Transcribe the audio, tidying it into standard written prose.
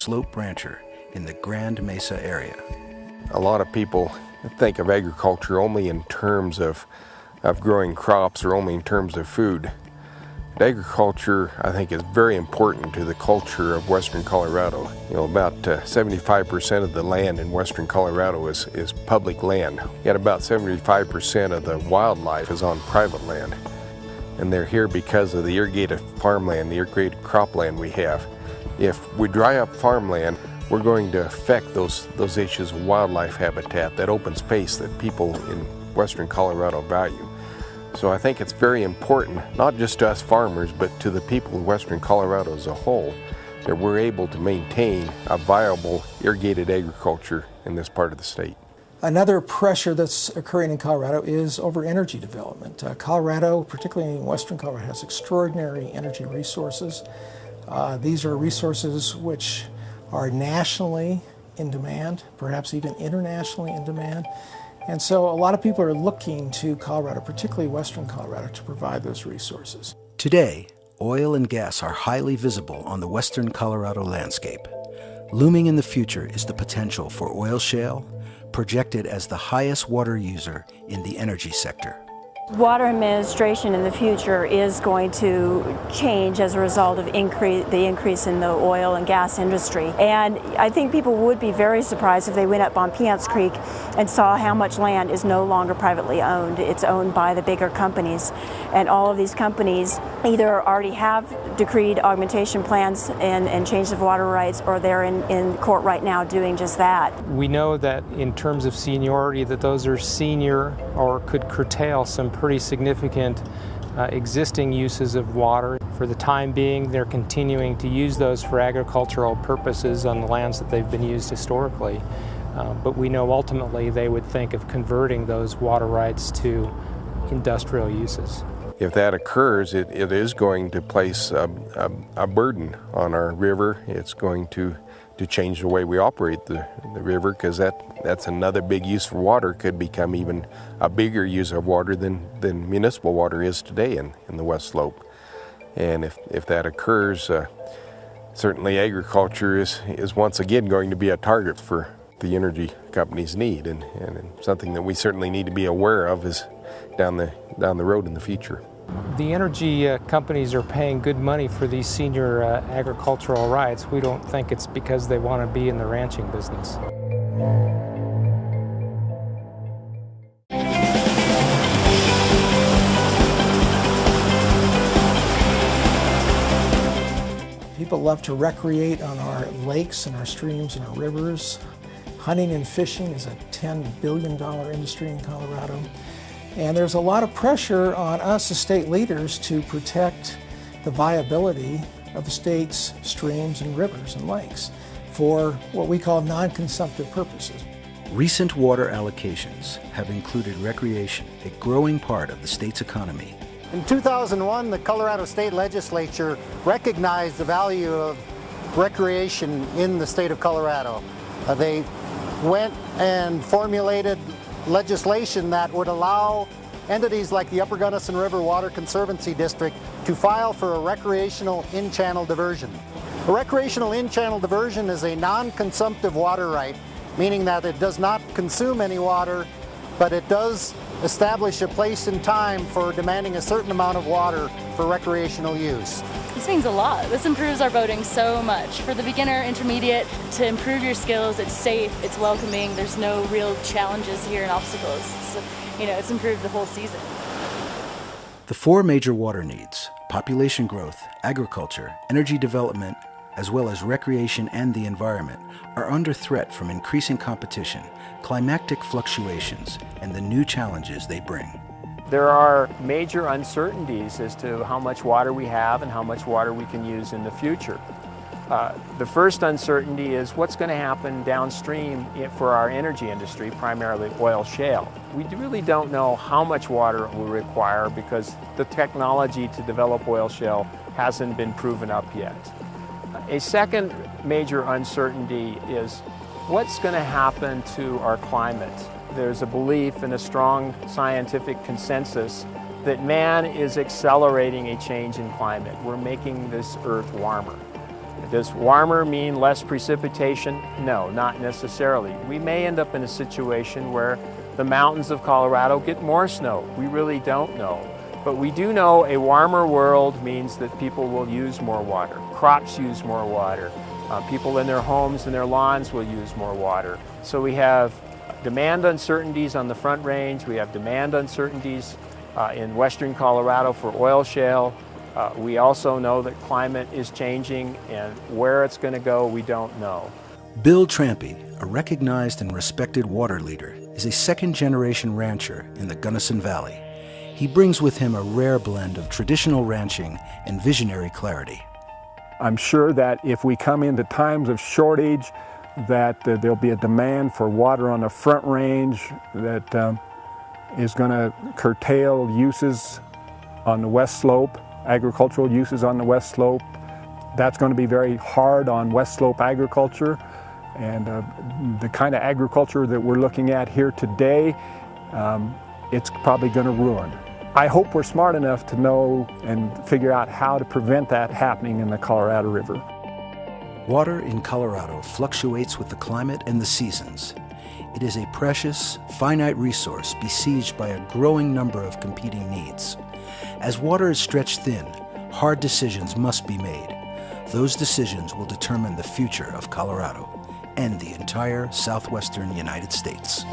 slope rancher in the Grand Mesa area. A lot of people think of agriculture only in terms of growing crops or only in terms of food. But agriculture, I think, is very important to the culture of western Colorado. You know, about 75% of the land in western Colorado is public land. Yet about 75% of the wildlife is on private land. And they're here because of the irrigated farmland, the irrigated cropland we have. If we dry up farmland, we're going to affect those issues of wildlife habitat, that open space that people in western Colorado value. So I think it's very important, not just to us farmers, but to the people of western Colorado as a whole, that we're able to maintain a viable irrigated agriculture in this part of the state. Another pressure that's occurring in Colorado is over energy development. Colorado, particularly in western Colorado, has extraordinary energy resources. These are resources which are nationally in demand, perhaps even internationally in demand. And so a lot of people are looking to Colorado, particularly western Colorado, to provide those resources. Today, oil and gas are highly visible on the western Colorado landscape. Looming in the future is the potential for oil shale, projected as the highest water user in the energy sector. Water administration in the future is going to change as a result of the increase in the oil and gas industry. And I think people would be very surprised if they went up on Piance Creek and saw how much land is no longer privately owned. It's owned by the bigger companies. And all of these companies either already have decreed augmentation plans and change of water rights, or they're in court right now doing just that. We know that in terms of seniority, that those are senior or could curtail some pretty significant existing uses of water. For the time being, they're continuing to use those for agricultural purposes on the lands that they've been used historically. But we know ultimately they would think of converting those water rights to industrial uses. If that occurs, it is going to place a burden on our river. It's going to change the way we operate the river, because that's another big use for water. Could become even a bigger use of water than municipal water is today in the West Slope. And if that occurs, certainly agriculture is once again going to be a target for the energy companies' need, and something that we certainly need to be aware of is down the road in the future. The energy companies are paying good money for these senior agricultural rights. We don't think it's because they want to be in the ranching business. People love to recreate on our lakes and our streams and our rivers. Hunting and fishing is a $10 billion industry in Colorado. And there's a lot of pressure on us as state leaders to protect the viability of the state's streams and rivers and lakes for what we call non-consumptive purposes. Recent water allocations have included recreation, a growing part of the state's economy. In 2001, the Colorado State Legislature recognized the value of recreation in the state of Colorado. They went and formulated legislation that would allow entities like the Upper Gunnison River Water Conservancy District to file for a recreational in-channel diversion. A recreational in-channel diversion is a non-consumptive water right, meaning that it does not consume any water, but it does establish a place and time for demanding a certain amount of water for recreational use. This means a lot. This improves our boating so much. For the beginner, intermediate, to improve your skills, it's safe, it's welcoming, there's no real challenges here and obstacles. So, it's improved the whole season. The four major water needs, population growth, agriculture, energy development, as well as recreation and the environment, are under threat from increasing competition, climatic fluctuations, and the new challenges they bring. There are major uncertainties as to how much water we have and how much water we can use in the future. The first uncertainty is what's going to happen downstream for our energy industry, primarily oil shale. We really don't know how much water it will require because the technology to develop oil shale hasn't been proven up yet. A second major uncertainty is what's going to happen to our climate. There's a belief and a strong scientific consensus that man is accelerating a change in climate. We're making this earth warmer. Does warmer mean less precipitation? No, not necessarily. We may end up in a situation where the mountains of Colorado get more snow. We really don't know. But we do know a warmer world means that people will use more water. Crops use more water. People in their homes and their lawns will use more water. So we have demand uncertainties on the Front Range. We have demand uncertainties in western Colorado for oil shale. We also know that climate is changing, and where it's going to go, we don't know. Bill Trampy, a recognized and respected water leader, is a second-generation rancher in the Gunnison Valley. He brings with him a rare blend of traditional ranching and visionary clarity. I'm sure that if we come into times of shortage, that there'll be a demand for water on the Front Range that is going to curtail uses on the West Slope, agricultural uses on the West Slope. That's going to be very hard on West Slope agriculture, and the kind of agriculture that we're looking at here today, it's probably going to ruin. I hope we're smart enough to know and figure out how to prevent that happening in the Colorado River. Water in Colorado fluctuates with the climate and the seasons. It is a precious, finite resource besieged by a growing number of competing needs. As water is stretched thin, hard decisions must be made. Those decisions will determine the future of Colorado and the entire southwestern United States.